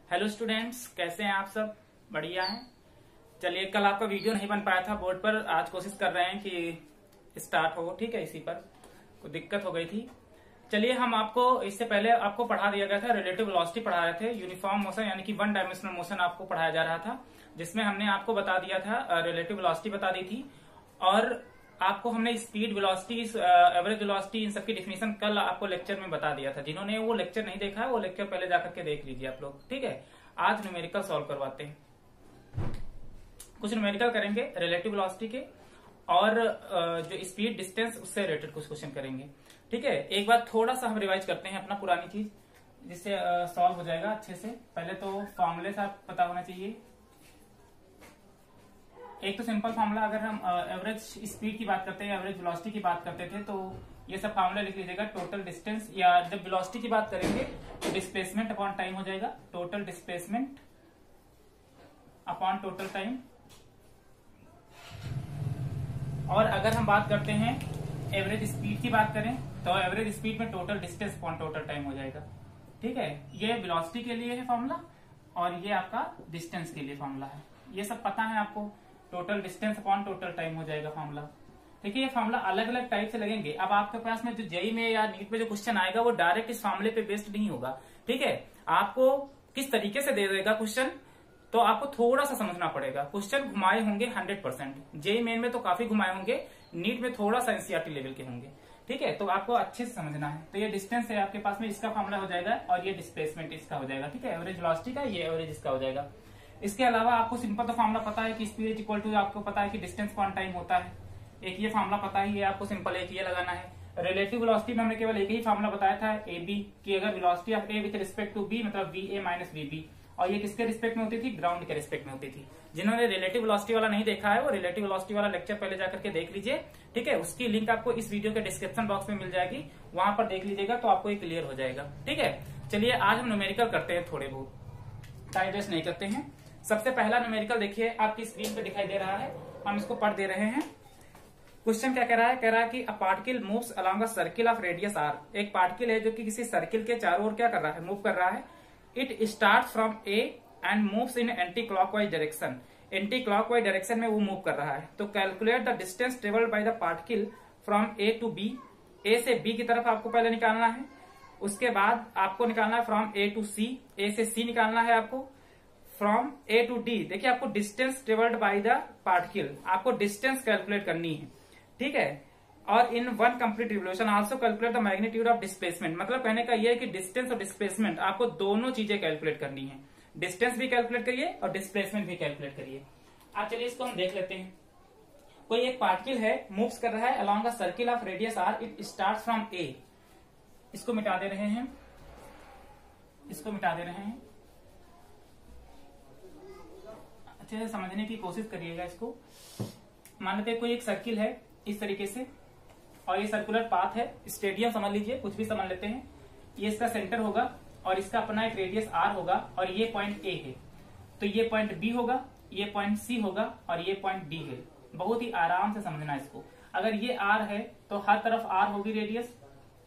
Hello students, कैसे हैं आप सब? बढ़िया हैं। चलिए, कल आपका वीडियो नहीं बन पाया था बोर्ड पर, आज कोशिश कर रहे हैं कि स्टार्ट हो। ठीक है, इसी पर कोई दिक्कत हो गई थी। चलिए, हम आपको इससे पहले आपको पढ़ा दिया गया था, रिलेटिव वेलोसिटी पढ़ा रहे थे। यूनिफॉर्म मोशन यानी कि वन डायमेंशनल मोशन आपको पढ़ाया जा रहा था, जिसमें हमने आपको बता दिया था, रिलेटिव वेलोसिटी बता दी थी, और आपको हमने स्पीड वेलोसिटी, एवरेज वेलोसिटी, इन सबकी डिफिनेशन कल आपको लेक्चर में बता दिया था। जिन्होंने वो लेक्चर नहीं देखा है, वो लेक्चर पहले जाकर के देख लीजिए आप लोग। ठीक है, आज न्यूमेरिकल सॉल्व करवाते हैं। कुछ न्यूमेरिकल करेंगे रिलेटिव वेलोसिटी के, और जो स्पीड डिस्टेंस उससे रिलेटेड कुछ क्वेश्चन करेंगे। ठीक है, एक बार थोड़ा सा हम रिवाइज करते हैं अपना पुरानी चीज, जिससे सॉल्व हो जाएगा अच्छे से। पहले तो फॉर्मूले से आप पता होना चाहिए। एक तो सिंपल फार्मूला, अगर हम एवरेज स्पीड की बात करते हैं, एवरेज वेलोसिटी की बात करते थे, तो ये सब फार्मूला लिख लीजिएगा। टोटल डिस्टेंस, या जब वेलोसिटी की बात करेंगे तो डिस्प्लेसमेंट अपॉन टाइम हो जाएगा। Total displacement upon total time. और अगर हम बात करते हैं एवरेज स्पीड की बात करें, तो एवरेज स्पीड में total distance upon total time हो जाएगा। ठीक है, ये वेलोसिटी के लिए है फॉर्मूला, और ये आपका डिस्टेंस के लिए फॉर्मूला है। ये सब पता है आपको। Total distance upon total time हो जाएगा फॉर्मूला। ठीक है, ये फॉर्मूला अलग अलग टाइप से लगेंगे। अब आपके पास में जो जेई में या नीट में जो क्वेश्चन आएगा, वो डायरेक्ट इस फॉर्मूले पे बेस्ड नहीं होगा। ठीक है, आपको किस तरीके से दे देगा क्वेश्चन, तो आपको थोड़ा सा समझना पड़ेगा। क्वेश्चन घुमाए होंगे 100%, जेई मेन में तो काफी घुमाए होंगे, नीट में थोड़ा सा एनसीईआरटी लेवल के होंगे। ठीक है, तो आपको अच्छे से समझना है। तो ये डिस्टेंस है आपके पास में, इसका फॉर्मूला हो जाएगा, और ये डिस्प्लेसमेंट इसका हो जाएगा। ठीक है, एवरेज वेलोसिटी का, ये एवरेज इसका हो जाएगा। इसके अलावा आपको सिंपल तो फॉर्मूला पता है कि स्पीड इक्वल टू, आपको पता है कि डिस्टेंस अपॉन टाइम होता है। एक ये फॉर्मूला पता ही है आपको, सिंपल एक ये लगाना है। रिलेटिव वेलोसिटी में हमने केवल एक ही फॉर्मूला बताया था, ए बी, कि अगर velocity of A with respect to B, मतलब V A minus V B, और ये किसके रिस्पेक्ट में होती थी? ग्राउंड के रिस्पेक्ट में होती थी। जिन्होंने रिलेटिव वेलोसिटी वाला नहीं देखा है, वो रिलेटिव वेलोसिटी वाला लेक्चर पहले जाकर के देख लीजिए। ठीक है, उसकी लिंक आपको इस वीडियो के डिस्क्रिप्शन बॉक्स में मिल जाएगी, वहां पर देख लीजिएगा, तो आपको ये क्लियर हो जाएगा। ठीक है, चलिए आज हम न्यूमेरिकल करते हैं, थोड़े बहुत टाइम वेस्ट नहीं करते हैं। सबसे पहला न्यूमेरिकल देखिए, आपकी स्क्रीन पे दिखाई दे रहा है, हम इसको पढ़ दे रहे हैं। क्वेश्चन क्या कह रहा है? कह रहा है कि a particle moves along a circle of radius R. एक पार्टिकल है जो कि किसी सर्किल के चारों ओर क्या कर रहा है? मूव कर रहा है। It starts from A and moves in anticlockwise direction. Anticlockwise direction में वो मूव कर रहा है। तो calculate the distance travelled by the particle from A to B. A से बी की तरफ आपको पहले निकालना है, उसके बाद आपको निकालना है फ्रॉम ए टू सी। ए से सी निकालना है आपको, फ्रॉम ए टू डी। देखिए, आपको distance travelled by the particle, आपको डिस्टेंस कैलकुलेट करनी है। ठीक है, और in one complete revolution also calculate the magnitude of displacement. मतलब कहने का यह है कि डिस्टेंस और डिस्प्लेसमेंट आपको दोनों चीजें कैलकुलेट करनी है। डिस्टेंस भी कैलकुलेट करिए और डिस्प्लेसमेंट भी कैलकुलेट करिए। आप चलिए इसको हम देख लेते हैं। कोई एक पार्टिकल है, मूव्स कर रहा है along a circle of radius R. It starts from A. इसको मिटा दे रहे हैं, इसको मिटा दे रहे हैं। अच्छे से समझने की कोशिश करिएगा इसको। मान लेते हैं कोई एक सर्किल है इस तरीके से, और ये सर्कुलर पाथ है, स्टेडियम समझ लीजिए, कुछ भी समझ लेते हैं। ये इसका सेंटर होगा, और इसका अपना एक रेडियस आर होगा, और ये पॉइंट ए है। तो ये पॉइंट बी होगा, ये पॉइंट सी होगा, और ये पॉइंट डी है। बहुत ही आराम से समझना इसको। अगर ये आर है तो हर तरफ आर होगी रेडियस,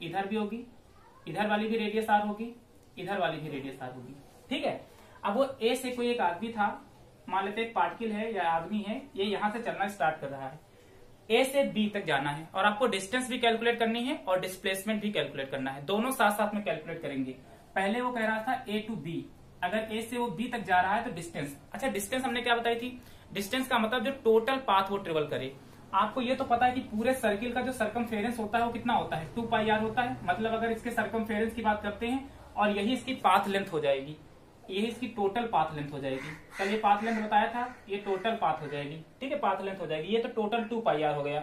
इधर भी होगी, इधर वाली भी रेडियस आर होगी, इधर वाली भी रेडियस आर होगी। ठीक है, अब वो ए से कोई एक आदमी था, मान लेते एक पार्टिकल है या आदमी है, ये यहां से चलना स्टार्ट कर रहा है। ए से बी तक जाना है, और आपको डिस्टेंस भी कैलकुलेट करनी है और डिस्प्लेसमेंट भी कैलकुलेट करना है। दोनों साथ साथ में कैलकुलेट करेंगे। पहले वो कह रहा था ए टू बी, अगर ए से वो बी तक जा रहा है तो डिस्टेंस। अच्छा, डिस्टेंस हमने क्या बताई थी? डिस्टेंस का मतलब जो टोटल पाथ वो ट्रेवल करे। आपको ये तो पता है कि पूरे सर्किल का जो सर्कमफेरेंस होता है वो कितना होता है? 2 पाई आर होता है। मतलब अगर इसके सर्कमफेरेंस की बात करते हैं, और यही इसकी पाथ लेंथ हो जाएगी, यही इसकी टोटल पाथ लेंथ हो जाएगी। कल ये पाथ लेंथ बताया था, ये टोटल पाथ हो जाएगी। ठीक है, पाथ लेंथ हो जाएगी। ये तो टोटल 2 पाई आर हो गया।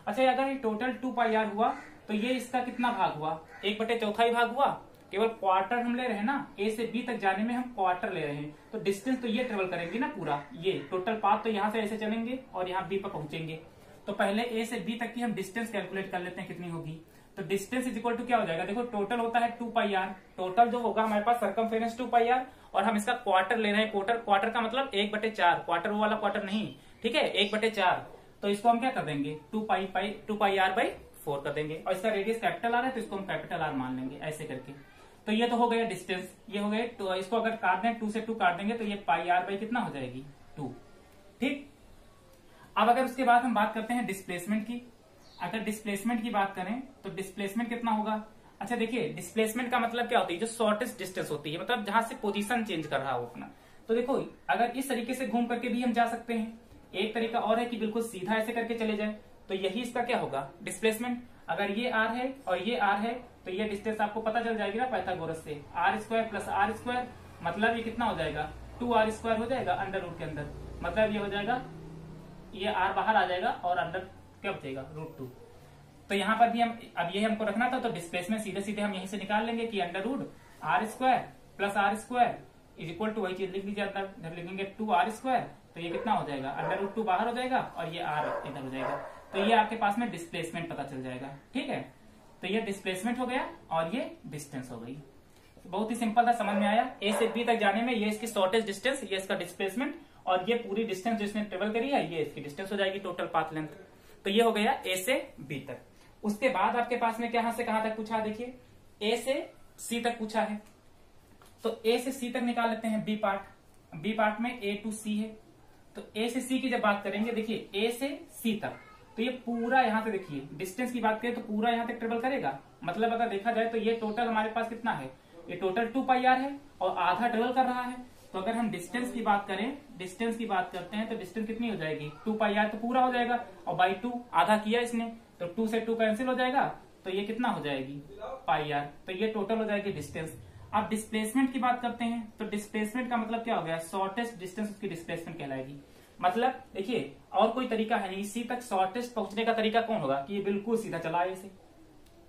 अच्छा, अगर ये टोटल 2 पाई आर हुआ, तो ये इसका कितना भाग हुआ? 1/4 भाग हुआ। केवल क्वार्टर हम ले रहे हैं ना, ए से बी तक जाने में हम क्वार्टर ले रहे हैं। तो डिस्टेंस तो ये ट्रेवल करेंगे ना पूरा, ये टोटल पाथ तो यहाँ से ऐसे चलेंगे और यहाँ बी पर पहुंचेंगे। तो पहले ए से बी तक की हम डिस्टेंस कैलकुलेट कर लेते हैं कितनी होगी। तो डिस्टेंस इज इक्वल टू क्या हो जाएगा? देखो, टोटल होता है 2 पाई आर। टोटल जो होगा हमारे पास सर्कमफेरेंस 2 पाई आर, और हम इसका क्वार्टर ले रहे हैं। क्वार्टर का मतलब 1/4, क्वार्टर वो वाला क्वार्टर नहीं। ठीक है, 1/4। तो इसको हम क्या कर देंगे? 2 पाई आर बाई 4 कर देंगे। और इसका रेडियस कैपिटल आर है, तो इसको हम कैपिटल आर मान लेंगे, ऐसे करके। तो ये तो हो गया डिस्टेंस, ये हो गए। तो इसको अगर काट दें 2 से 2 काट देंगे तो ये पाई आर बाई कितना हो जाएगी 2। ठीक, अब अगर उसके बाद हम बात करते हैं डिस्प्लेसमेंट की। अगर डिस्प्लेसमेंट की बात करें तो डिस्प्लेसमेंट कितना होगा। अच्छा देखिए, डिस्प्लेसमेंट का मतलब क्या होती है, जो शॉर्टेस्ट डिस्टेंस होती है, मतलब जहां से पोजीशन चेंज कर रहा हो अपना। तो देखो अगर इस तरीके से घूम करके भी हम जा सकते हैं, एक तरीका और है कि बिल्कुल सीधा ऐसे करके चले जाए, तो यही इसका क्या होगा डिस्प्लेसमेंट। अगर ये आर है और ये आर है तो ये डिस्टेंस आपको पता चल जाएगी ना पाइथागोरस से, R square plus R square, मतलब ये कितना हो जाएगा 2r स्क्वायर हो जाएगा अंडर रूट के अंदर, मतलब ये हो जाएगा, ये आर बाहर आ जाएगा और अंदर क्या बचेगा √2। तो यहाँ पर भी हम अब ये हमको रखना था, तो डिस्प्लेसमेंट सीधे सीधे हम यहीं से निकाल लेंगे कि under root R square plus R square is equal to, वही चीज लिख लीजिए, अंदर लिखेंगे 2r स्क्वायर, तो ये कितना हो जाएगा अंडर रूट 2 बाहर हो जाएगा और ये r इधर हो जाएगा। तो ये आपके पास में डिस्प्लेसमेंट पता चल जाएगा। ठीक है, तो ये डिस्प्लेसमेंट हो गया और ये डिस्टेंस हो गई। बहुत ही सिंपल था, समझ में आया। ए से बी तक जाने में ये इसकी शॉर्टेस्ट डिस्टेंस, ये इसका डिस्प्लेसमेंट, और ये पूरी डिस्टेंस जो इसने ट्रेवल करी है ये इसकी डिस्टेंस हो जाएगी, टोटल पाथ लेंथ। तो ये हो गया ए से बी तक। उसके बाद आपके पास में कहां से कहां तक पूछा, देखिए ए से सी तक पूछा है, तो ए से सी तक निकाल लेते हैं बी पार्ट। बी पार्ट में ए टू सी है, तो ए से सी की जब बात करेंगे, देखिए ए से सी तक, तो ये पूरा यहां से देखिए डिस्टेंस की बात करें तो पूरा यहां तक ट्रेवल करेगा। मतलब अगर देखा जाए तो ये टोटल हमारे पास कितना है, ये टोटल 2πr है और आधा ट्रेवल कर रहा है। तो अगर हम डिस्टेंस की बात करें, डिस्टेंस की बात करते हैं तो डिस्टेंस कितनी हो जाएगी 2πr, तो पूरा हो जाएगा, और बाई 2 आधा किया इसने, तो 2 से 2 कैंसिल हो जाएगा, तो ये कितना हो जाएगी πr, तो ये टोटल हो जाएगी डिस्टेंस। अब डिस्प्लेसमेंट की बात करते हैं, तो डिस्प्लेसमेंट का मतलब क्या हो गया, शॉर्टेस्ट डिस्टेंस उसकी डिस्प्लेसमेंट कहलाएगी। मतलब देखिए और कोई तरीका है नहीं, इसी तक शॉर्टेस्ट पहुंचने का तरीका कौन होगा कि ये बिल्कुल सीधा चला है, इसे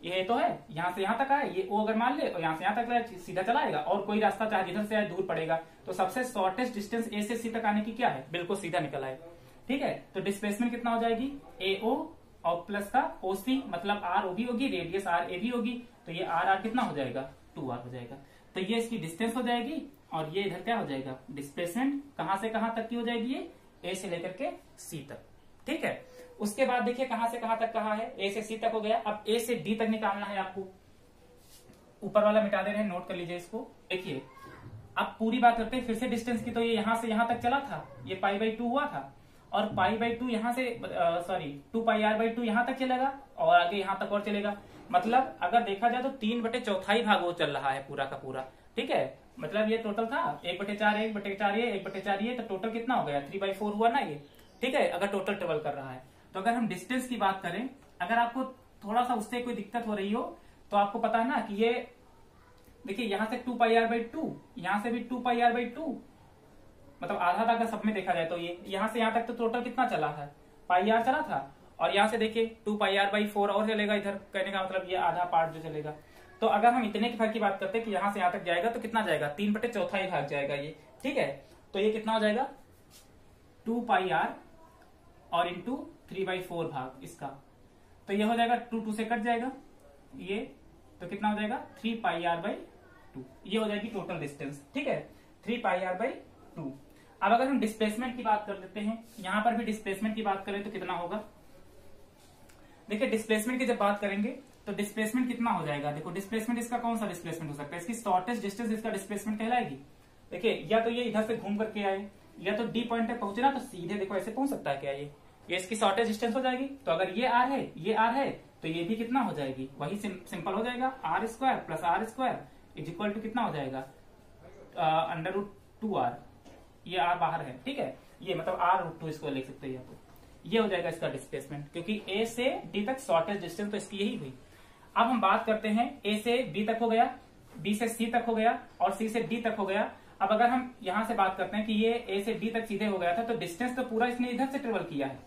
ये तो है यहां से यहां तक आए, ये ओ अगर मान ले और यहां से यहां तक सीधा चला आएगा, और कोई रास्ता चाहे जिधर से आए दूर पड़ेगा, तो सबसे शॉर्टेस्ट डिस्टेंस ए से सी तक आने की क्या है, बिल्कुल सीधा निकल आए। ठीक है, तो डिस्प्लेसमेंट कितना हो जाएगी ए ओ और प्लस का ओ सी, मतलब आर ओ भी होगी, रेडियस आर ए भी होगी, तो ये आर आर कितना हो जाएगा 2r हो जाएगा। तो ये इसकी डिस्टेंस हो जाएगी, और ये इधर क्या हो जाएगा डिस्प्लेसमेंट, कहां से कहां तक की हो जाएगी, ये ए से लेकर के सी तक। ठीक है, उसके बाद देखिए कहां से कहां तक कहा है, ए से सी तक हो गया। अब ए से डी तक निकालना है आपको, ऊपर वाला मिटा दे रहे हैं, नोट कर लीजिए इसको। देखिए अब पूरी बात करते हैं फिर से डिस्टेंस की, तो ये यहां से यहां तक चला था, ये π/2 हुआ था, और π/2 यहां से 2πr/2 यहां तक चलेगा, और आगे यहां तक और चलेगा। मतलब अगर देखा जाए तो 3/4 भाग वो चल रहा है पूरा का पूरा। ठीक है, मतलब ये टोटल था 1/4 1/4 ये 1/4 ये, तो टोटल कितना हो गया 3/4 हुआ ना ये। ठीक है, अगर टोटल ट्रेवल कर रहा है। तो अगर हम डिस्टेंस की बात करें, अगर आपको थोड़ा सा उससे कोई दिक्कत हो रही हो, तो आपको पता है ना कि ये देखिए यहां से 2πr/2, यहां से भी 2πr/2, मतलब आधा अगर सब में देखा जाए तो ये यहां से यहां तक तो टोटल कितना चला है πr चला था, और यहां से देखिए 2πr/4 और चलेगा इधर, कहने का मतलब ये आधा पार्ट जो चलेगा। तो अगर हम इतने के भाग की बात करते हैं कि यहां से यहां तक जाएगा तो कितना जाएगा 3/4 भाग जाएगा ये। ठीक है, तो ये कितना हो जाएगा 2πr और इंटू 3/4 भाग इसका, तो ये हो जाएगा 2 से कट जाएगा ये, तो कितना हो जाएगा 3πr/2, ये हो जाएगी टोटल डिस्टेंस। ठीक है, 3πr/2। अब अगर हम डिस्प्लेसमेंट की बात कर लेते हैं, यहां पर भी डिस्प्लेसमेंट की बात करें तो कितना होगा, देखिए डिस्प्लेसमेंट की जब बात करेंगे तो डिस्प्लेसमेंट कितना हो जाएगा, देखो डिस्प्लेसमेंट इसका कौन सा डिस्प्लेसमेंट हो सकता है, इसकी शॉर्टेस्ट डिस्टेंस इसका डिस्प्लेसमेंट कहलाएगी। देखिए या तो ये इधर से घूम करके आए, या तो डी पॉइंट तक पहुंचे ना, तो सीधे देखो ऐसे पहुंच सकता है क्या, ये इसकी शॉर्टेस्ट डिस्टेंस हो जाएगी। तो अगर ये आर है, ये आर है, तो ये भी कितना हो जाएगी, वही सिंपल हो जाएगा, R square plus R square is equal to कितना हो जाएगा √2r, ये आर बाहर है। ठीक है, ये मतलब r√2 इसको लिख सकते हैं, तो ये हो जाएगा इसका डिस्प्लेसमेंट, क्योंकि ए से डी तक शॉर्टेस्ट डिस्टेंस तो इसकी यही हुई। अब हम बात करते हैं ए से बी तक हो गया, बी से सी तक हो गया, और सी से डी तक हो गया। अब अगर हम यहां से बात करते हैं कि ये ए से डी तक सीधे हो गया था, तो डिस्टेंस तो पूरा इसने इधर से ट्रेवल किया है।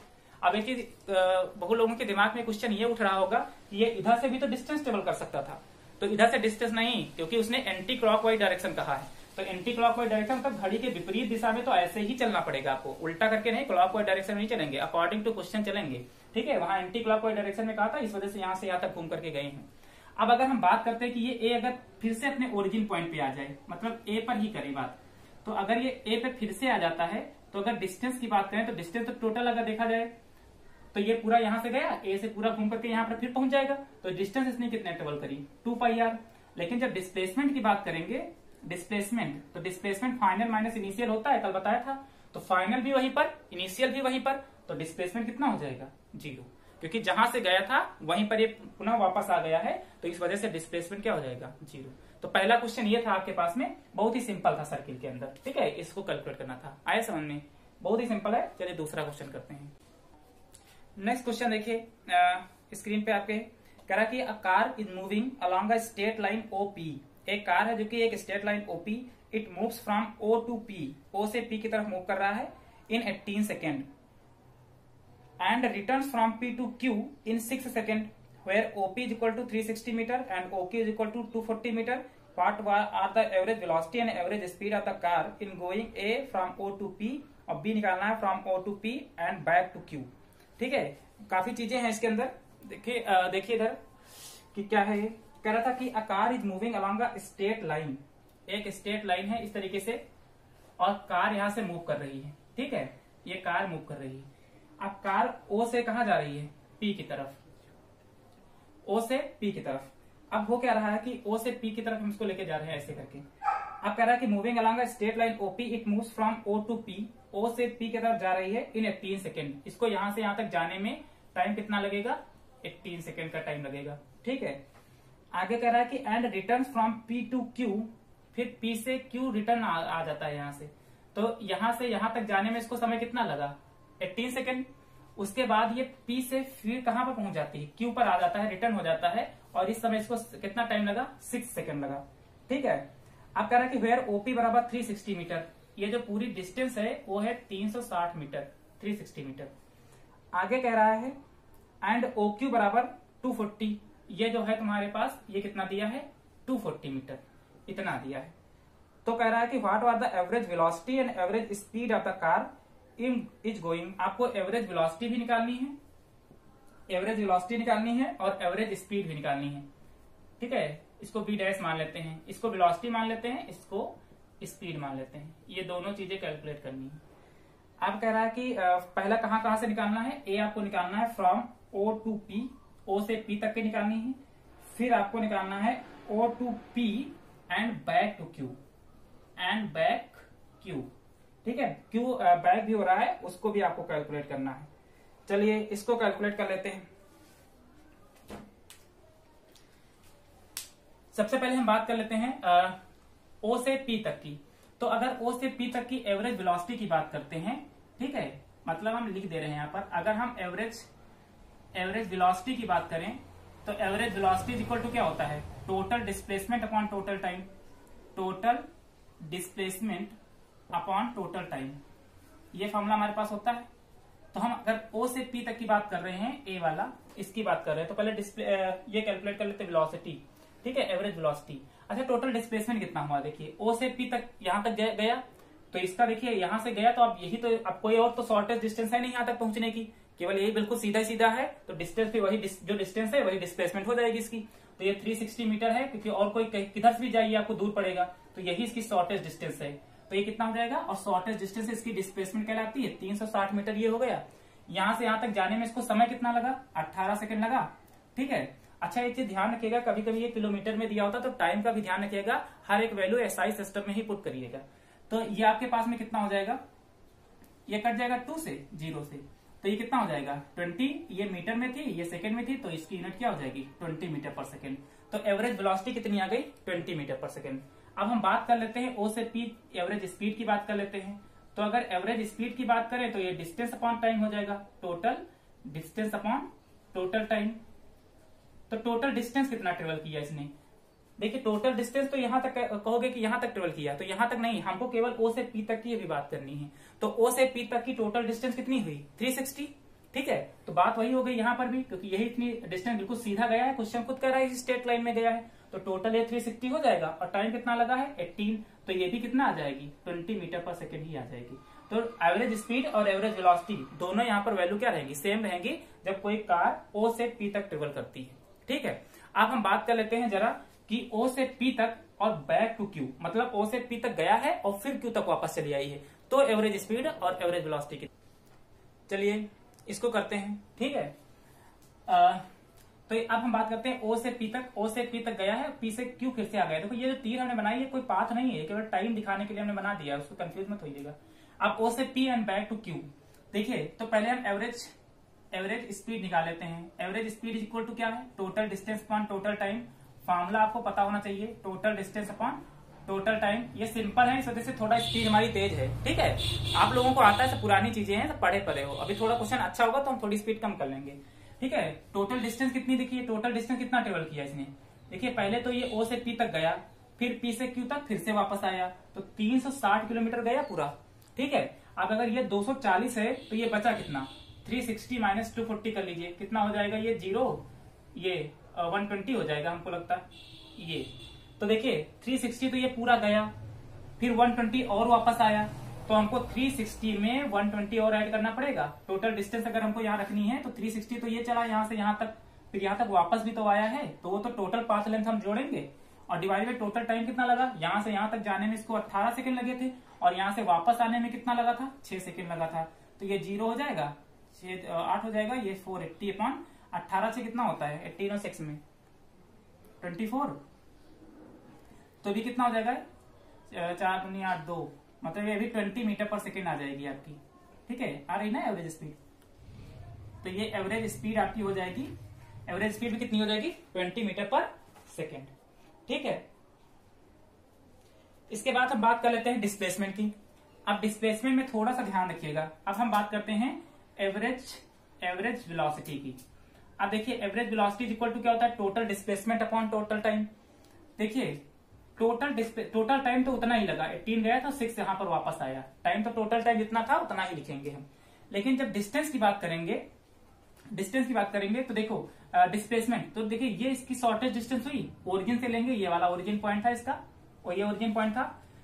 अब एक चीज बहुत लोगों के दिमाग में क्वेश्चन ये उठ रहा होगा कि ये इधर से भी तो डिस्टेंस ट्रेवल कर सकता था, तो इधर से डिस्टेंस नहीं, क्योंकि उसने एंटी क्लॉकवाइज डायरेक्शन कहा है। तो एंटी क्लॉकवाइज डायरेक्शन मतलब घड़ी के विपरीत दिशा में, तो ऐसे ही चलना पड़ेगा आपको, उल्टा करके नहीं, क्लॉकवाइज डायरेक्शन में नहीं चलेंगे, अकॉर्डिंग टू क्वेश्चन चलेंगे। ठीक है, वहां एंटी क्लॉकवाइज डायरेक्शन में कहा था, इस वजह से यहां से यहां तक घूम करके गए हैं। अब अगर हम बात करते हैं कि ये ए अगर फिर से अपने ओरिजिन पॉइंट पे आ जाए, मतलब ए पर ही करें बात, तो अगर ये ए पे फिर से आ जाता है, तो अगर डिस्टेंस की बात करें तो डिस्टेंस तो टोटल अगर देखा जाए तो ये पूरा यहां से गया, ए से पूरा घूम करके यहां पर फिर पहुंच जाएगा, तो डिस्टेंस इसने कितने ट्रेवल करी 2πr। लेकिन जब डिस्प्लेसमेंट की बात करेंगे, डिस्प्लेसमेंट, तो डिस्प्लेसमेंट फाइनल माइनस इनिशियल होता है, कल बताया था। तो फाइनल भी वहीं पर, इनिशियल भी वहीं पर, तो डिस्प्लेसमेंट कितना हो जाएगा? 0, क्योंकि जहां से गया था वहीं पर ये पुनः वापस आ गया है, तो इस वजह से डिस्प्लेसमेंट क्या हो जाएगा? 0। तो पहला क्वेश्चन ये था आपके पास में, बहुत ही सिंपल था सर्किल के अंदर, ठीक है, इसको कैलकुलेट करना था। आया समझ में? बहुत ही सिंपल है। चलिए दूसरा क्वेश्चन करते हैं। नेक्स्ट क्वेश्चन देखिए, स्क्रीन पे आपके कह रहा कि a car is moving along a straight line OP. एक कार है जो कि एक straight line OP, it moves from O to P, O से पी की तरफ मूव कर रहा है in 18 second and returns from P to Q in 6 seconds, where OP is equal to 360 meter and OQ is equal to 240 meter. What are the average velocity and average speed of the car in going A from O to P और B निकालना है from O to P and back to Q। ठीक है, काफी चीजें हैं इसके अंदर। देखिए इधर कि क्या है, ये कह रहा था कि a car is moving along a straight line, एक स्ट्रेट लाइन है इस तरीके से, और कार यहां से मूव कर रही है। ठीक है, ये कार मूव कर रही है। अब कार O से कहा जा रही है? P की तरफ, O से P की तरफ। अब हो क्या रहा है कि O से P की तरफ हम इसको लेके जा रहे हैं ऐसे करके। अब कह रहा है कि moving along straight line OP it moves from O to P, O से P की तरफ जा रही है इन 18 सेकेंड। इसको यहां से यहां तक जाने में टाइम कितना लगेगा? 18 सेकेंड का टाइम लगेगा। ठीक है, आगे कह रहा है कि and return from P to Q, फिर P से Q रिटर्न आ जाता है यहां से। तो यहां से यहां तक जाने में इसको समय कितना लगा? 18 सेकेंड। उसके बाद ये P से फिर कहां पर पहुंच जाती है? Q पर आ जाता है, रिटर्न हो जाता है, और इस समय इसको कितना टाइम लगा? 6 सेकेंड लगा। ठीक है, अब कह रहा है कि वेयर OP बराबर 360 मीटर, ये जो पूरी डिस्टेंस है वो है 360 मीटर, 360 मीटर। आगे कह रहा है एंड OQ बराबर 240, ये जो है तुम्हारे पास ये कितना दिया है? 240 मीटर, इतना दिया है। तो कह रहा है कि what are the average velocity and average speed of the car is going. आपको एवरेज वेलोसिटी भी निकालनी है, एवरेज वेलोसिटी निकालनी है और एवरेज स्पीड भी निकालनी है। ठीक है, इसको बी डैश मान लेते हैं, इसको वेलोसिटी मान लेते हैं, इसको स्पीड मान लेते हैं। ये दोनों चीजें कैलकुलेट करनी है। अब कह रहा है कि पहला कहां से निकालना है? ए आपको निकालना है from O to P, O से P तक की निकालनी है। फिर आपको निकालना है O to P and back to Q, and back Q। ठीक है, Q बैक भी हो रहा है, उसको भी आपको कैलकुलेट करना है। चलिए इसको कैलकुलेट कर लेते हैं। सबसे पहले हम बात कर लेते हैं O से P तक की। तो अगर O से P तक की एवरेज वेलोसिटी की बात करते हैं, ठीक है, मतलब हम लिख दे रहे हैं यहाँ पर, अगर हम एवरेज वेलोसिटी की बात करें तो average velocity is equal to क्या होता है? Total displacement upon total time, total displacement upon total time, ये फॉर्मूला हमारे पास होता है। तो हम अगर O से P तक की बात कर रहे हैं, A वाला, इसकी बात कर रहे हैं, तो पहले ये कैलकुलेट कर लेते हैं वेलोसिटी। ठीक है, एवरेज वेलोसिटी। अच्छा, टोटल डिस्प्लेसमेंट कितना हुआ? देखिए O से P तक यहां तक गया, तो इसका देखिए यहां से गया, तो अब यही तो, अब कोई और तो शॉर्टेस्ट डिस्टेंस है नहीं यहां तक पहुंचने की, केवल यही बिल्कुल सीधा सीधा है, तो डिस्टेंस भी वही, जो डिस्टेंस है वही डिस्प्लेसमेंट हो जाएगी इसकी। तो ये 360 मीटर है, क्योंकि और कोई किधर से भी जाइए आपको दूर पड़ेगा, तो यही इसकी शॉर्टेस्ट डिस्टेंस है। तो ये कितना हो जाएगा? और शॉर्टेस्ट डिस्टेंस इसकी डिस्प्लेसमेंट कहलाती है 360 मीटर, ये हो गया। यहां से यहां तक जाने में इसको समय कितना लगा? 18 सेकंड लगा। ठीक है, अच्छा एक चीज ध्यान रखिएगा, कभी कभी ये किलोमीटर में दिया होता, तो टाइम का भी ध्यान रखिएगा, हर एक वैल्यू SI सिस्टम में ही पुट करिएगा। तो ये आपके पास में कितना हो जाएगा? ये कट जाएगा 2 से, 0 से, तो ये कितना हो जाएगा? 20। ये मीटर में थी, ये सेकंड में थी, तो इसकी यूनिट क्या हो जाएगी? 20 मीटर पर सेकंड। तो एवरेज वेलोसिटी कितनी आ गई? 20 मीटर पर सेकंड। अब हम बात कर लेते हैं O से P एवरेज स्पीड की बात कर लेते हैं। तो अगर एवरेज स्पीड की बात करें तो ये डिस्टेंस अपॉन टाइम हो जाएगा, total distance upon total time. तो टोटल डिस्टेंस कितना ट्रेवल किया इसने? देखिए टोटल डिस्टेंस तो यहां तक कहोगे कि यहां तक ट्रेवल किया, तो यहां तक नहीं, हमको केवल O से P तक की भी बात करनी है। तो O से P तक की टोटल डिस्टेंस कितनी हुई? 360। ठीक है, तो बात वही हो गई यहाँ पर भी, क्योंकि यही इतनी डिस्टेंस बिल्कुल सीधा गया है, क्वेश्चन खुद कह रहा है स्ट्रेट लाइन में गया है, तो टोटल ये 360 हो जाएगा, और टाइम कितना लगा है? 18। तो ये भी कितना आ जाएगी? 20 मीटर पर सेकेंड ही आ जाएगी। तो एवरेज स्पीड और एवरेज वेलोसिटी दोनों यहाँ पर वैल्यू क्या रहेंगी? सेम रहेंगी, जब कोई कार O से P तक ट्रेवल करती है। ठीक है, अब हम बात कर लेते हैं जरा कि O से P तक और बैक टू Q, मतलब O से P तक गया है और फिर Q तक वापस चली आई है, तो एवरेज स्पीड और एवरेज वेलोसिटी की। चलिए इसको करते हैं। ठीक है, तो अब हम बात करते हैं ओ से पी तक गया है, पी से क्यू फिर से आ गया। देखो ये जो तीर हमने बनाई है कोई पाथ नहीं है, केवल टाइम दिखाने के लिए हमने बना दिया, उसको कंफ्यूज मत होइएगा। अब ओ से P and back to Q. देखिए तो पहले हम एवरेज स्पीड निकाल लेते हैं। Average speed is equal to क्या है, total distance upon total time. Formula आपको पता होना चाहिए, total distance upon total time. ये सिंपल है, इस वजह से थोड़ा स्पीड हमारी तेज है, ठीक है। आप लोगों को आता है, सब पुरानी चीजें हैं, सब पढ़े हो। अभी थोड़ा क्वेश्चन अच्छा होगा तो हम थोड़ी स्पीड कम कर लेंगे, ठीक है। टोटल डिस्टेंस कितनी देखिए, टोटल डिस्टेंस कितना ट्रेवल किया इसने। देखिए पहले तो ये ओ से पी तक गया, फिर पी से क्यू तक फिर से वापस आया, तो 360 किलोमीटर गया पूरा, ठीक है। अब अगर ये 240 है तो ये बचा कितना, 360 माइनस 240 कर लीजिए, कितना हो जाएगा, ये 0, ये 120 हो जाएगा हमको लगता है ये। तो देखिए 360 तो ये पूरा गया, फिर 120 और वापस आया, तो हमको 360 में 120 और ऐड करना पड़ेगा। टोटल डिस्टेंस अगर हमको यहाँ रखनी है तो 360 तो ये चला यहाँ से यहाँ तक, फिर यहाँ तक वापस भी तो आया है, तो वो तो टोटल पाथ लेंथ हम जोड़ेंगे। और डिवाइड बाय टोटल टाइम कितना लगा, यहाँ से यहाँ तक जाने में इसको 18 सेकंड लगे थे, और यहाँ से वापस आने में कितना लगा था, 6 सेकंड लगा था। तो ये 0 हो जाएगा, 8 हो जाएगा, ये 480 अपॉन 18 से कितना होता है, 18 और 6 में 24, तो भी कितना हो जाएगा, 4 दूनी 8 2, मतलब ये भी 20 मीटर पर सेकेंड आ जाएगी आपकी, ठीक है। आ रही ना एवरेज स्पीड, तो ये एवरेज स्पीड आपकी हो जाएगी, एवरेज स्पीड भी कितनी हो जाएगी, 20 मीटर पर सेकेंड, ठीक है। इसके बाद हम बात कर लेते हैं डिस्प्लेसमेंट की। अब डिस्प्लेसमेंट में थोड़ा सा ध्यान रखिएगा। अब हम बात करते हैं एवरेज वेलोसिटी की। अब देखिए एवरेज वेलोसिटी इक्वल टू क्या होता है, total displacement upon total time. देखिए टोटल टाइम तो उतना ही लगा, 18 गया तो 6 यहाँ पर वापस आया, टाइम तो टोटल टाइम जितना था उतना ही लिखेंगे हम। लेकिन जब डिस्टेंस की बात करेंगे तो देखो डिस्प्लेसमेंट, तो देखिए ये इसकी शॉर्टेस्ट डिस्टेंस हुई, ओरिजिन से लेंगे, ये वाला ओरिजिन पॉइंट था इसका, और ये ओरिजिन पॉइंट था।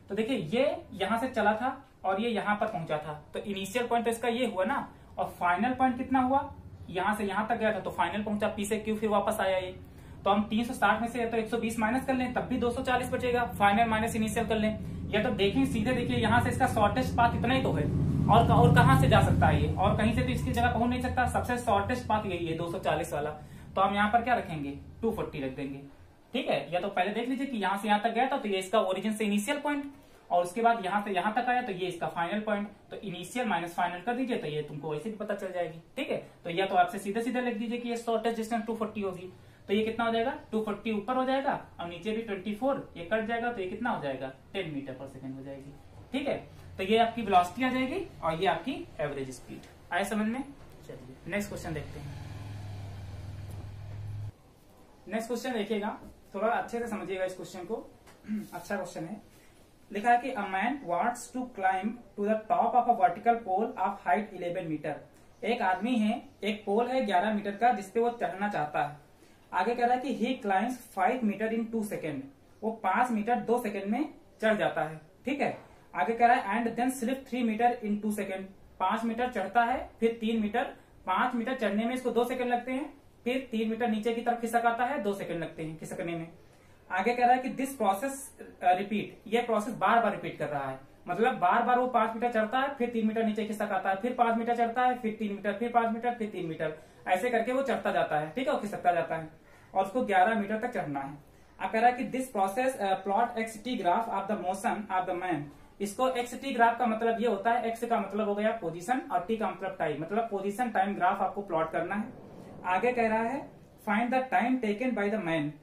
तो देखिए ये यहां से चला था और ये यहां पर पहुंचा था, तो इनिशियल पॉइंट तो इसका ये हुआ ना, और फाइनल पॉइंट कितना हुआ, यहां से यहां तक गया था, तो फाइनल पहुंचा पी से क्यू, फिर वापस आया ये। तो हम 360 में से तो 120 माइनस कर लें, तब भी 240 बचेगा, फाइनल माइनस इनिशियल कर लें, या तो देखें सीधे, देखिए यहाँ से इसका शॉर्टेस्ट पाथ इतना ही तो है, और कहां से जा सकता है ये, और कहीं से तो इसकी जगह पहुंच नहीं सकता, सबसे शॉर्टेस्ट पाथ यही है 240 वाला। तो हम यहाँ पर क्या रखेंगे, 240 रख देंगे, ठीक है। या तो पहले देख लीजिए कि यहाँ से यहाँ तक गया था, तो ये इसका ओरिजिन से इनिशियल पॉइंट, और उसके बाद यहाँ से यहाँ तक आया तो ये इसका फाइनल पॉइंट, तो इनिशियल माइनस फाइनल कर दीजिए, तो ये तुमको वैसे भी पता चल जाएगी, ठीक है। तो या तो आपसे सीधे सीधे लिख दीजिए कि ये शॉर्टेस्ट डिस्टेंस 240 होगी, तो ये कितना हो जाएगा, 240 ऊपर हो जाएगा, और नीचे भी 24, ये कट जाएगा, तो ये कितना हो जाएगा, 10 मीटर पर सेकेंड हो जाएगी, ठीक है। तो ये आपकी वेलोसिटी आ जाएगी, और ये आपकी एवरेज स्पीड। आए समझ में? चलिए नेक्स्ट क्वेश्चन देखते हैं। नेक्स्ट क्वेश्चन देखिएगा, थोड़ा अच्छे से समझिएगा इस क्वेश्चन को, अच्छा क्वेश्चन है। लिखा है कि a man wants to climb to the top of a vertical pole of height 11 metre. एक आदमी है, एक पोल है 11 मीटर का, जिसपे वो चढ़ना चाहता है। आगे कह रहा है कि ही क्लाइंब्स 5 मीटर इन 2 सेकेंड, वो 5 मीटर 2 सेकेंड में चढ़ जाता है, ठीक है। आगे कह रहा है and then slip 3 metre in 2 second, 5 metre चढ़ता है, फिर 3 मीटर, 5 मीटर चढ़ने में इसको 2 सेकेंड लगते हैं, फिर 3 मीटर नीचे की तरफ खिसक आता है, 2 सेकेंड लगते हैं खिसकने में। आगे कह रहा है कि दिस प्रोसेस रिपीट, ये प्रोसेस बार बार रिपीट कर रहा है, मतलब बार बार वो 5 मीटर चढ़ता है, फिर 3 मीटर नीचे खिसक आता है, फिर 5 मीटर चढ़ता है, फिर 3 मीटर, फिर 5 मीटर, फिर 3 मीटर, ऐसे करके वो चढ़ता जाता है, ठीक है, वो खिसकता जाता है, और उसको 11 मीटर तक चढ़ना है। अब कह रहा है कि this process plot XT graph of the motion of the man. इसको XT ग्राफ का मतलब ये होता है, X का मतलब हो गया पोजीशन, और T का मतलब टाइम, मतलब पोजीशन टाइम ग्राफ आपको प्लॉट करना है। आगे कह रहा है find the time taken by the man,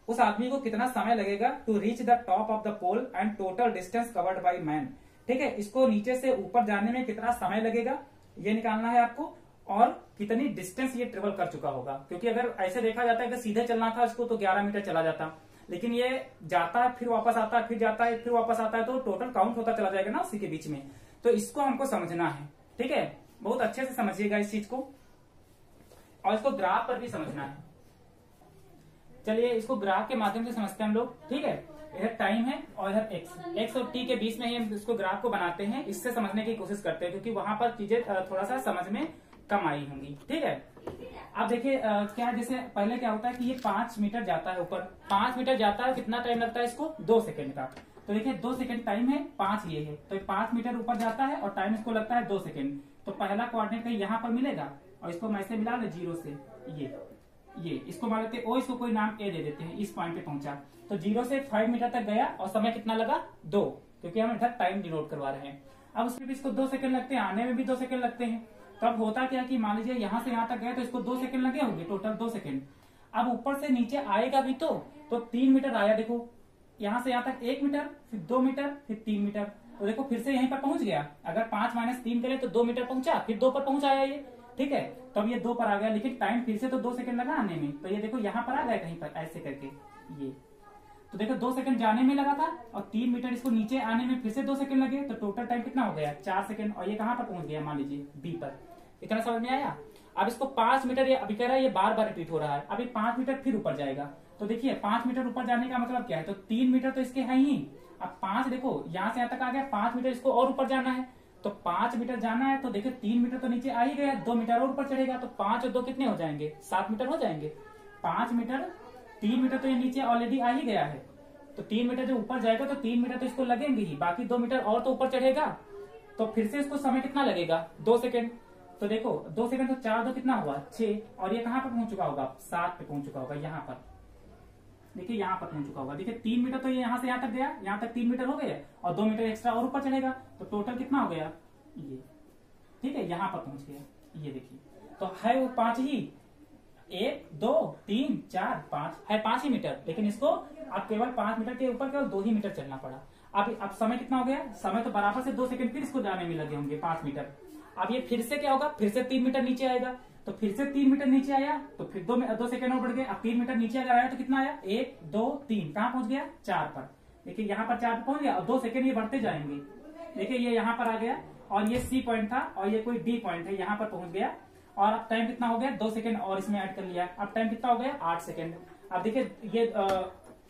उस आदमी को कितना समय लगेगा to reach the top of the pole and total distance covered by man, ठीक है। इसको नीचे से ऊपर जाने में कितना समय लगेगा ये निकालना है आपको, और कितनी डिस्टेंस ये ट्रेवल कर चुका होगा, क्योंकि अगर ऐसे देखा जाता है कि सीधे चलना था इसको तो 11 मीटर चला जाता, लेकिन ये जाता है फिर वापस आता है, फिर जाता है फिर वापस आता है, तो टोटल काउंट होता चला जाएगा ना उसी के बीच में। तो इसको हमको समझना है, ठीक है, बहुत अच्छे से समझिएगा इस चीज को, और इसको ग्राफ पर भी समझना है। चलिए इसको ग्राफ के माध्यम से समझते हैं हम लोग, ठीक है। इधर टाइम है और इधर एक्स और टी के बीच में ही हम इसको ग्राफ को बनाते हैं, इससे समझने की कोशिश करते हैं, क्योंकि वहां पर चीजें थोड़ा सा समझ में कम आई होंगी, ठीक है। अब देखिए क्या जैसे पहले क्या होता है कि ये 5 मीटर जाता है ऊपर, 5 मीटर जाता है, कितना टाइम लगता है इसको, 2 सेकेंड का। तो देखिए 2 सेकेंड टाइम है, 5 ये है, तो 5 मीटर ऊपर जाता है और टाइम इसको लगता है 2 सेकेंड। तो पहला कोऑर्डिनेट कहीं यहाँ पर मिलेगा, और इसको मैं से मिला ले 0 से, ये ये इसको मान लेते हैं ओ, इसको कोई नाम ए दे देते हैं। इस पॉइंट पे पहुंचा तो 0 से 5 मीटर तक गया और समय कितना लगा 2, क्योंकि हम इधर टाइम डिनोट करवा रहे हैं। अब उसमें भी इसको 2 सेकंड लगते हैं, आने में भी 2 सेकंड लगते हैं। तो अब होता क्या कि मान लीजिए यहाँ से यहाँ तक गया तो इसको 2 सेकंड लगे होंगे, टोटल 2 सेकंड। अब ऊपर से नीचे आएगा भी तो 3 मीटर आया, देखो यहाँ से यहाँ तक 1 मीटर, फिर 2 मीटर, फिर 3 मीटर, तो देखो फिर से यहीं पर पहुंच गया। अगर 5 - 3 करें तो 2 मीटर पहुंचा, फिर 2 पर पहुंच आया ये, ठीक है। तो अब ये 2 पर आ गया, लेकिन टाइम फिर से तो 2 सेकंड लगा आने में, तो ये देखो यहाँ पर आ गया कहीं पर ऐसे करके ये, तो देखो 2 सेकंड जाने में लगा था और 3 मीटर इसको नीचे आने में फिर से 2 सेकंड लगे, तो टोटल टाइम कितना हो गया 4 सेकंड। और ये कहाँ पर पहुंच गया, मान लीजिए बी पर। इतना समझ में आया। अब इसको 5 मीटर, ये अभी कह रहा है ये बार बार रिपीट हो रहा है, अभी 5 मीटर फिर ऊपर जाएगा। तो देखिए 5 मीटर ऊपर जाने का मतलब क्या है, तो 3 मीटर तो इसके है ही। अब 5 देखो यहाँ से यहाँ तक आ गया, 5 मीटर इसको और ऊपर जाना है, तो 5 मीटर जाना है, तो देखिए 3 मीटर तो नीचे आ ही गया, 2 मीटर और ऊपर चढ़ेगा, तो 5 और 2 कितने हो जाएंगे 7 मीटर हो जाएंगे। 5 मीटर, 3 मीटर तो ये नीचे ऑलरेडी आ ही गया है, तो 3 मीटर जो ऊपर जाएगा तो 3 मीटर तो इसको लगेंगे ही, बाकी 2 मीटर और तो ऊपर चढ़ेगा, तो फिर से इसको समय कितना लगेगा 2 सेकंड। तो देखो 2 सेकंड तो 4 2 कितना हुआ 6, और ये कहाँ पर पहुंच चुका होगा 7 पे पहुंच चुका होगा, यहाँ पर देखिए यहाँ पर पहुंच चुका होगा। देखिए 3 मीटर तो ये यहाँ से यहाँ तक गया, यहाँ तक 3 मीटर हो गए और 2 मीटर एक्स्ट्रा और ऊपर चढ़ेगा, तो टोटल कितना हो गया ये, ठीक है, यहाँ पर पहुंच गया। ये देखिए तो है वो 5 ही, 1 2 3 4 5 है 5 ही मीटर, लेकिन इसको अब केवल 5 मीटर के ऊपर केवल 2 ही मीटर चलना पड़ा। अब समय कितना हो गया, समय तो बराबर से 2 सेकंड फिर इसको जाने में लगे होंगे 5 मीटर। अब ये फिर से क्या होगा, फिर से 3 मीटर नीचे आएगा, तो फिर से 3 मीटर नीचे आया, तो फिर 2 सेकंड और बढ़ गए। अब 3 मीटर नीचे अगर आया तो कितना आया 1 2 3, कहाँ पहुंच गया 4 पर। देखिए यहाँ पर 4 पर पहुंच गया और 2 सेकंड ये बढ़ते जाएंगे। देखिए ये यहाँ पर आ गया और ये सी पॉइंट था और ये कोई डी पॉइंट है, यहाँ पर पहुंच गया। और अब टाइम कितना हो गया 2 सेकंड और इसमें ऐड कर लिया, अब टाइम कितना हो गया 8 सेकंड। अब देखिए ये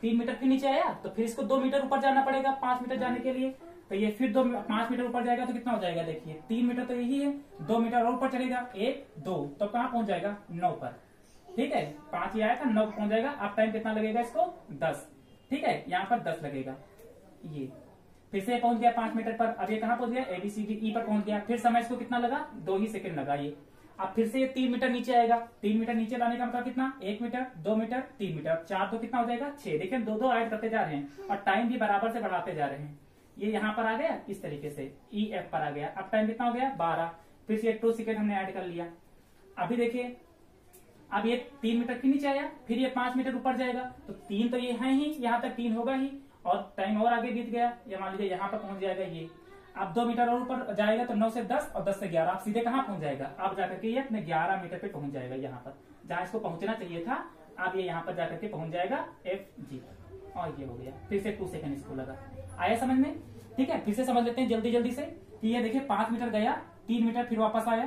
3 मीटर फिर नीचे आया, तो फिर इसको 2 मीटर ऊपर जाना पड़ेगा 5 मीटर जाने के लिए, तो ये फिर 5 मीटर ऊपर जाएगा तो कितना हो जाएगा, देखिए 3 मीटर तो यही है, 2 मीटर और ऊपर चलेगा 1 2, तो कहाँ पहुंच जाएगा 9 पर, ठीक है। 5 ही आया था 9 पहुंच जाएगा। अब टाइम कितना लगेगा इसको 10, ठीक है, यहाँ पर 10 लगेगा। ये फिर से पहुंच गया 5 मीटर पर, अब ये कहाँ पहुंच गया ABCDE पर पहुंच गया, फिर समय इसको कितना लगा 2 ही सेकंड लगा ये। अब फिर से ये 3 मीटर नीचे आएगा, 3 मीटर नीचे लाने का मतलब कितना 1 मीटर 2 मीटर 3 मीटर 4 तो कितना हो जाएगा 6। देखिए 2 ऐड करते जा रहे हैं और टाइम भी बराबर से बढ़ाते जा रहे हैं। ये यहाँ पर आ गया इस तरीके से EF पर आ गया। अब टाइम कितना हो गया 12, फिर से 2 सेकंड हमने ऐड कर लिया। अभी देखिए अब ये 3 मीटर के नीचे आया, फिर ये 5 मीटर ऊपर जाएगा, तो 3 तो ये है ही, यहाँ तक 3 होगा ही और टाइम और आगे बीत गया। ये मान लीजिए यहाँ पर पहुंच जाएगा ये। अब 2 मीटर और ऊपर जाएगा तो 9 से 10 और 10 से 11, आप सीधे कहाँ पहुंच जाएगा, अब जाकर के ये अपने 11 मीटर पे पहुंच जाएगा, यहाँ पर जहां इसको पहुंचना चाहिए था। अब ये यहाँ पर जाकर के पहुंच जाएगा FG, और ये हो गया। फिर से 2 सेकंड इसको लगा। आया समझ में, ठीक है। फिर से समझ लेते हैं जल्दी जल्दी से कि ये देखिए 5 मीटर गया, 3 मीटर फिर वापस आया,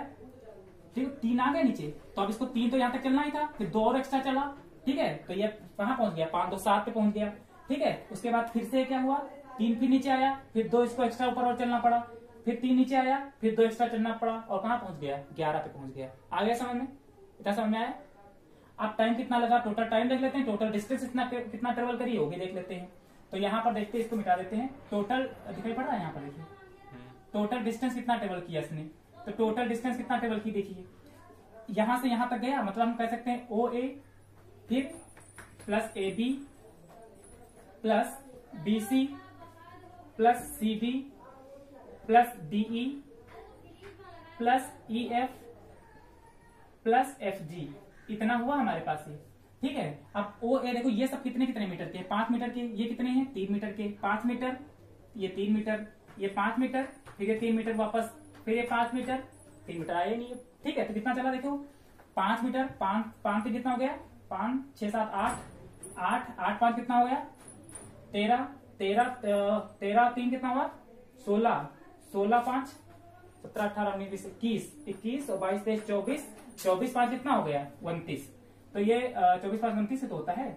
ठीक है, 3 आ गया नीचे, तो अब इसको 3 तो यहाँ तक चलना ही था, फिर 2 और एक्स्ट्रा चला, ठीक है, तो ये कहाँ पहुंच गया 5 2 7 पे पहुंच गया, ठीक है। उसके बाद फिर से क्या हुआ 3 फिर नीचे आया, फिर 2 इसको एक्स्ट्रा ऊपर और चलना पड़ा, फिर 3 नीचे आया, फिर 2 एक्स्ट्रा चलना पड़ा और कहाँ पहुंच गया 11 पे पहुंच गया। आ गया समझ में, इतना समझ में आया। अब टाइम कितना लगा, टोटल टाइम देख लेते हैं, टोटल डिस्टेंस कितना ट्रेवल करी होगी देख लेते हैं। तो यहाँ पर देखते हैं, इसको मिटा देते हैं, टोटल दिखाई पड़ रहा है यहाँ पर, देखिए टोटल डिस्टेंस कितना ट्रेवल किया इसने, तो टोटल डिस्टेंस कितना ट्रेवल की देखिए, यहां से यहां तक गया, मतलब हम कह सकते हैं OA फिर plus AB plus BC plus CD plus DE plus EF plus FG, इतना हुआ हमारे पास ये, ठीक है। अब OA देखो ये सब कितने कितने मीटर के, 5 मीटर के, ये कितने हैं 3 मीटर के, 5 मीटर, ये 3 मीटर, ये 5 मीटर, फिर ये 3 मीटर वापस, फिर ये 5 मीटर, 3 मीटर आया नहीं है, ठीक है। तो कितना चला देखो 5 मीटर, 5 से कितना हो गया 5 6 7 8 8 5 कितना हो गया 13 13 3 कितना हुआ 16 16 5 17 18 19 20 21 और 22 23 24 24 5 कितना हो गया 29। तो ये 24 5 29 से तो होता है।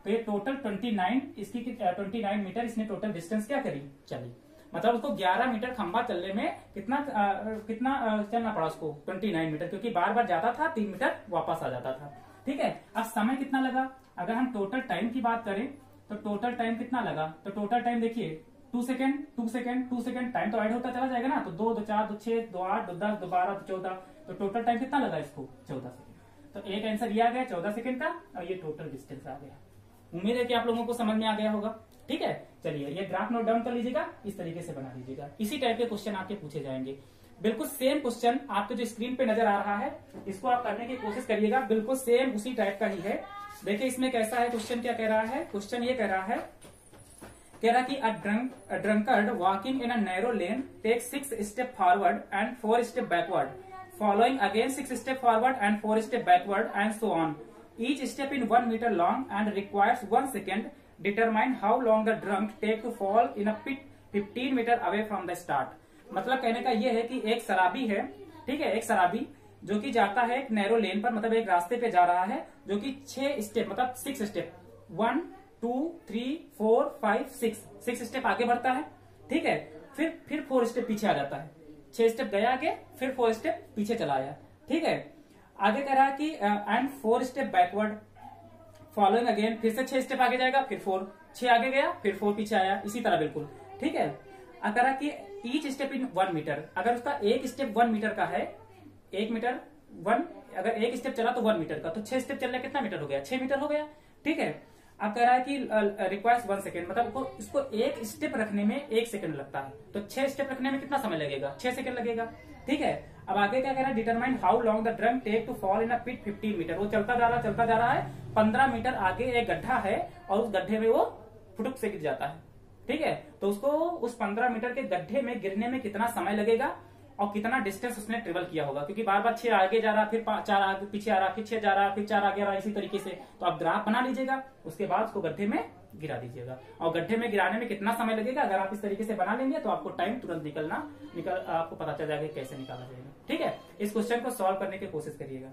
तो ये टोटल 29 इसकी 29 मीटर इसने टोटल डिस्टेंस क्या करी चली, मतलब उसको 11 मीटर खंबा चलने में कितना चलना पड़ा उसको 29 मीटर, क्योंकि बार बार जाता था 3 मीटर वापस आ जाता था, ठीक है। अब समय कितना लगा, अगर हम टोटल टाइम की बात करें तो टोटल टाइम कितना लगा, तो टोटल टाइम देखिए 2 सेकंड 2 सेकंड 2 सेकंड, टाइम तो ऐड होता चला जाएगा ना, तो 2 2 4 2 6 2 8 2 10 2 12 2 14, तो टोटल टाइम कितना लगा इसको 14 सेकंड। तो एक आंसर ये आ गया 14 सेकंड का, और ये टोटल डिस्टेंस आ गया। उम्मीद है कि आप लोगों को समझ में आ गया होगा। ठीक है, चलिए ये ग्राफ नोट डाउन कर लीजिएगा, इस तरीके से बना लीजिएगा। इसी टाइप के क्वेश्चन आपके पूछे जाएंगे। बिल्कुल सेम क्वेश्चन आपके जो स्क्रीन पे नजर आ रहा है, इसको आप करने की कोशिश करिएगा। बिल्कुल सेम उसी टाइप का ही है। देखिए इसमें कैसा है क्वेश्चन, क्या कह रहा है क्वेश्चन, ये कह रहा है कि a drunkard walking in a narrow lane takes 6 steps forward and 4 steps backward, following again 6 steps forward and 4 steps backward, and so on. Each step in 1 meter long and requires 1 second. Determine how long the drunk take to fall in a pit 15 meter away from the start. मतलब कहने का ये है कि एक शराबी है, ठीक है, एक शराबी जो कि जाता है एक नैरो लेन पर, मतलब एक रास्ते पे जा रहा है, जो कि 6 स्टेप मतलब 6 स्टेप 1 2 3 4 5 6 स्टेप आगे बढ़ता है। ठीक है, फिर 4 स्टेप पीछे आ जाता है। 6 स्टेप गया आगे, फिर 4 स्टेप पीछे चला आया। ठीक है, आगे कह रहा है कि and 4 step backward following again, फिर से 6 स्टेप आगे जाएगा, फिर 6 आगे गया, फिर 4 पीछे आया, इसी तरह बिल्कुल। ठीक है, कह रहा कि ईच स्टेप इन 1 मीटर, अगर उसका एक स्टेप 1 मीटर का है, 1 मीटर 1, अगर एक स्टेप चला तो 1 मीटर का, तो 6 स्टेप चलने कितना मीटर हो गया, 6 मीटर हो गया। ठीक है, अब कह रहा है कि रिक्वायर्स 1 सेकेंड, मतलब इसको एक स्टेप रखने में 1 सेकंड लगता है, तो 6 स्टेप रखने में कितना समय लगेगा, 6 सेकंड लगेगा। ठीक है, अब आगे क्या कह रहा है, determine how long the drunk take to fall in a pit 15 metre. वो चलता जा रहा है 15 मीटर आगे एक गड्ढा है, और उस गड्ढे में वो फुटुक से गिर जाता है। ठीक है, तो उसको उस 15 मीटर के गड्ढे में गिरने में कितना समय लगेगा और कितना डिस्टेंस उसने ट्रेवल किया होगा, क्योंकि बार बार 6 आगे जा रहा, फिर 4 आगे पीछे आ रहा, फिर 6 जा रहा, फिर 4 आगे आ रहा, इसी तरीके से। तो आप ग्राफ बना लीजिएगा, उसके बाद उसको गड्ढे में गिरा दीजिएगा, और गड्ढे में गिराने में कितना समय लगेगा, अगर आप इस तरीके से बना लेंगे तो आपको टाइम तुरंत आपको पता चल जाएगा कैसे निकाला जाएगा। ठीक है, इस क्वेश्चन को सॉल्व करने की कोशिश करिएगा।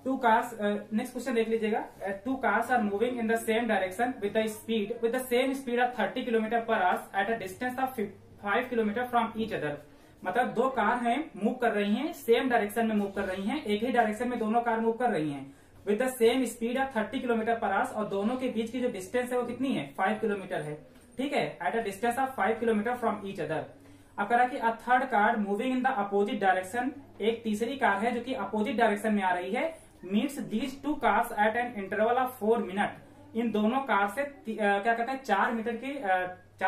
2 cars, नेक्स्ट क्वेश्चन देख लीजिएगा। 2 cars are moving in the same direction with the same speed of 30 kilometre per hour at a distance of 5 kilometre from each other. मतलब 2 कार हैं, मूव कर रही हैं, सेम डायरेक्शन में मूव कर रही हैं, एक ही डायरेक्शन में दोनों कार मूव कर रही हैं with the same speed of 30 kilometre per our, और दोनों के बीच की जो डिस्टेंस है वो कितनी है, 5 किलोमीटर है। ठीक है, eight a distance of 5 kilometre from each other. अब कह रहा कि a third car moving in the opposite direction, एक तीसरी कार है जो कि अपोजिट डायरेक्शन में आ रही है, meets these 2 cars at an interval of 4 minute. इन दोनों कार से क्या कहते हैं 4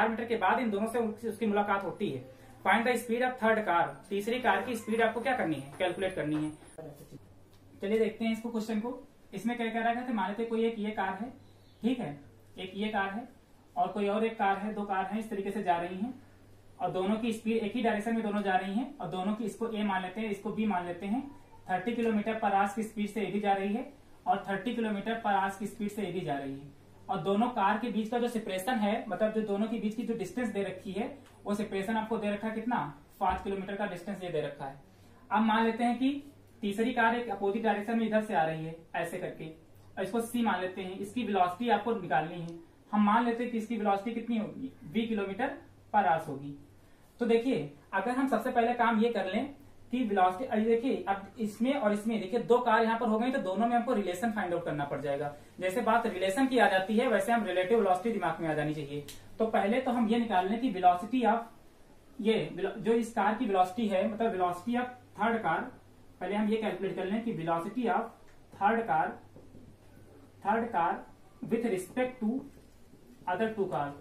मीटर के बाद इन दोनों से उसकी मुलाकात होती है। Find the speed of third car, तीसरी कार की स्पीड आपको क्या करनी है, कैलकुलेट करनी है। चलिए देखते हैं इसको क्वेश्चन को। इसमें क्या कह रहा है, मान लेते कोई एक ये कार है, ठीक है, एक ये कार है और कोई और एक कार है, 2 कार है, इस तरीके से जा रही हैं, और दोनों की स्पीड एक ही डायरेक्शन में दोनों जा रही हैं, और दोनों की, इसको ए मान लेते हैं, इसको बी मान लेते हैं। 30 किलोमीटर पर आवर की स्पीड से ए भी जा रही है, और 30 किलोमीटर पर आवर की स्पीड से ए भी जा रही है, और दोनों कार के बीच का जो सेपरेशन है, मतलब जो दोनों के बीच की जो डिस्टेंस दे रखी है, वो सेपरेशन आपको दे रखा है कितना, 5 किलोमीटर का डिस्टेंस ये दे रखा है। अब मान लेते हैं कि तीसरी कार एक अपोजिट डायरेक्शन में इधर से आ रही है, ऐसे करके, और इसको सी मान लेते हैं। इसकी वेलोसिटी आपको निकालनी है। हम मान लेते हैं कि इसकी वेलोसिटी कितनी होगी, 20 किलोमीटर पर आवर होगी। तो देखिए, अगर हम सबसे पहले काम ये कर लें कि वेलोसिटी, देखिए अब इसमें और इसमें, देखिए 2 कार यहाँ पर हो गई, तो दोनों में हमको रिलेशन फाइंड आउट करना पड़ जाएगा। जैसे बात रिलेशन की आ जाती है, वैसे हम रिलेटिव वेलोसिटी दिमाग में आ जानी चाहिए। तो पहले तो हम ये निकाल लें कि वेलोसिटी ऑफ ये जो इस कार की वेलोसिटी है, मतलब वेलोसिटी ऑफ थर्ड कार, पहले हम ये कैलकुलेट कर लें कि velocity of third car with respect to other 2 car.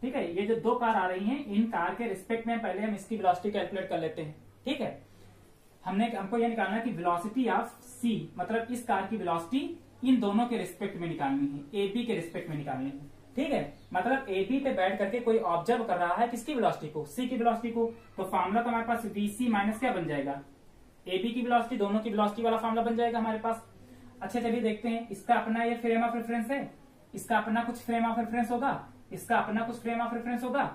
ठीक है, ये जो 2 कार आ रही हैं, इन कार के रिस्पेक्ट में पहले हम इसकी वेलोसिटी कैलकुलेट कर लेते हैं। ठीक है, हमको ये निकालना है कि वेलोसिटी ऑफ सी, मतलब इस कार की वेलोसिटी इन दोनों के रिस्पेक्ट में निकालनी है, एबी के रिस्पेक्ट में निकालनी है। ठीक है, मतलब एबी पे बैठ करके कोई ऑब्जर्व कर रहा है किसकी वेलोसिटी को, सी की वेलोसिटी को। तो फार्मूला तो हमारे पास वीसी माइनस क्या बन जाएगा, एबी की वेलोसिटी, दोनों की वेलोसिटी वाला फार्मूला बन जाएगा हमारे पास। अच्छा चलिए देखते हैं, इसका अपना ये फ्रेम ऑफ रेफरेंस है, इसका अपना कुछ फ्रेम ऑफ रेफरेंस होगा, इसका अपना कुछ फ्रेम ऑफ रेफरेंस होगा।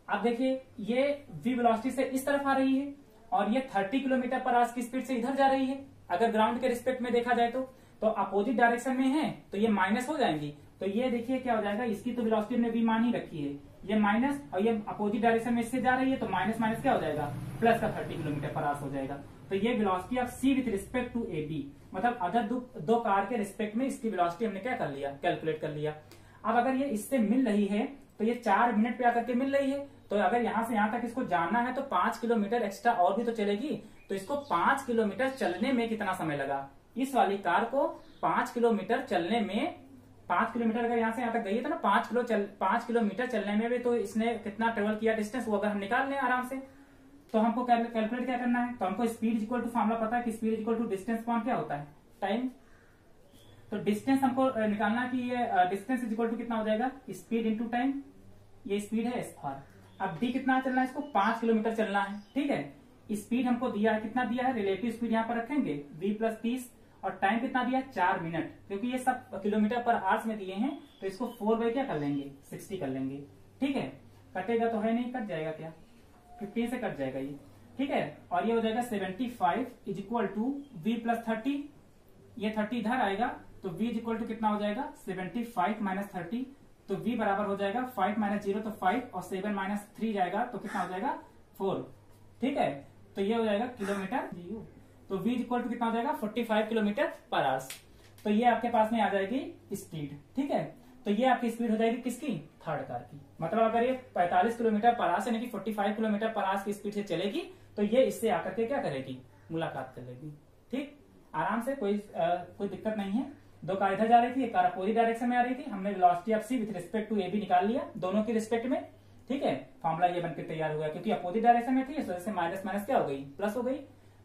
अब देखिए, ये वी वेलोसिटी से इस तरफ आ रही है, और ये 30 किलोमीटर पर आवर की स्पीड से इधर जा रही है। अगर ग्राउंड के रिस्पेक्ट में देखा जाए तो अपोजिट डायरेक्शन में है, तो ये माइनस हो जाएंगी। तो ये देखिए क्या हो जाएगा, इसकी तो वेलोसिटी हमने वी मान ही रखी है, ये माइनस, और ये अपोजिट डायरेक्शन में इससे जा रही है, तो माइनस माइनस क्या हो जाएगा, प्लस का 30 किलोमीटर पर आवर हो जाएगा। तो ये velocity of C with respect to A B, मतलब अदर 2 कार के रिस्पेक्ट में इसकी वेलोसिटी हमने क्या कर लिया, कैलकुलेट कर लिया। अब अगर ये इससे मिल रही है, तो ये 4 मिनट पे आकर के मिल रही है, तो अगर यहाँ से यहाँ तक इसको जानना है तो 5 किलोमीटर एक्स्ट्रा और भी तो चलेगी, तो इसको 5 किलोमीटर चलने में कितना समय लगा। इस वाली कार को 5 किलोमीटर चलने में, 5 किलोमीटर अगर यहाँ से यहाँ तक गई है तो ना 5 किलोमीटर चलने में भी तो इसने कितना ट्रेवल किया डिस्टेंस, वो अगर हम निकाल लें आराम से, तो हमको कैलकुलेट क्या करना है। तो हमको स्पीड इक्वल टू फॉर्मूला पता है कि speed equal to distance upon क्या होता है, टाइम। तो डिस्टेंस हमको निकालना कि ये डिस्टेंस इक्वल टू कितना हो जाएगा, स्पीड इंटू टाइम। ये स्पीड है आर। अब डी कितना चलना है, इसको 5 किलोमीटर चलना है, ठीक है। स्पीड हमको दिया है, कितना दिया है, रिलेटिव स्पीड यहाँ पर रखेंगे v + 30, और टाइम कितना दिया है 4 मिनट, क्योंकि ये सब किलोमीटर पर आवर्स में दिए हैं, तो इसको 4 बाई क्या कर लेंगे 60 कर लेंगे, ठीक है। कटेगा तो है नहीं, कट जाएगा क्या, 15 से कट जाएगा ये, ठीक है। और ये हो जाएगा 75 इज इक्वल टू v + 30, ये 30 इधर आएगा, तो v इज इक्वल टू कितना हो जाएगा 75 माइनस 30, तो v बराबर हो जाएगा 5 माइनस 0 तो 5, और 7 माइनस 3 जाएगा तो कितना हो जाएगा 4, ठीक है। तो ये हो जाएगा किलोमीटर, तो v इक्वल टू कितना हो जाएगा 45 किलोमीटर पर आवर्स। तो ये आपके पास में आ जाएगी स्पीड, ठीक है। तो ये आपकी स्पीड हो जाएगी किसकी, थर्ड कार की। मतलब अगर ये 45 किलोमीटर पर आवर्स यानी कि 45 किलोमीटर पर आवर्स की स्पीड से चलेगी, तो ये इससे आकर के क्या करेगी, मुलाकात कर लेगी, ठीक, आराम से, कोई दिक्कत नहीं है। दो कार इधर जा रही थी, एक कार अपोजिट डायरेक्शन में आ रही थी, हमने velocity of C with respect to A B निकाल लिया दोनों की रिस्पेक्ट में, ठीक है। फॉर्मूला ये बनकर तैयार हो गया, क्योंकि अपोजिट डायरेक्शन में थी, इस वजह से माइनस माइनस क्या हो गई, प्लस हो गई।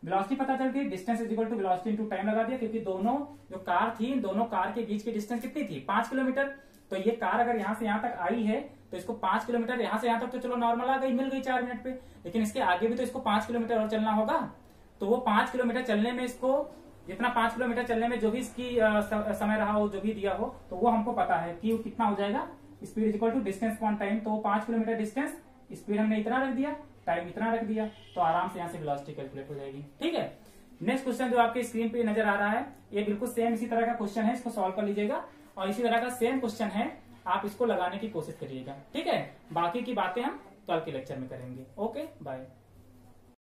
वेलोसिटी पता चल गई, distance is equal to velocity into time लगा दिया, क्योंकि दोनों जो कार थी, दोनों कार के बीच की डिस्टेंस कितनी थी 5 किलोमीटर। तो ये कार अगर यहाँ से यहाँ तक आई है, तो इसको 5 किलोमीटर, यहाँ से यहाँ तक तो चलो नॉर्मल आ गई, मिल गई 4 मिनट पे, लेकिन इसके आगे भी तो इसको 5 किलोमीटर और चलना होगा। तो वो 5 किलोमीटर चलने में, इसको जितना 5 किलोमीटर चलने में जो भी इसकी समय रहा हो, जो भी दिया हो, तो वो हमको पता है कि वो कितना हो जाएगा, speed is equal to distance upon time. तो 5 किलोमीटर डिस्टेंस, स्पीड हमने इतना रख दिया, टाइम इतना रख दिया, तो आराम से यहाँ से वेलोसिटी कैलकुलेट हो जाएगी, ठीक है। नेक्स्ट क्वेश्चन जो आपके स्क्रीन पे नजर आ रहा है, ये बिल्कुल सेम इसी तरह का क्वेश्चन है, इसको सॉल्व कर लीजिएगा, और इसी तरह का सेम क्वेश्चन है, आप इसको लगाने की कोशिश करिएगा, ठीक है। बाकी की बातें हम कल के लेक्चर में करेंगे। Okay, bye.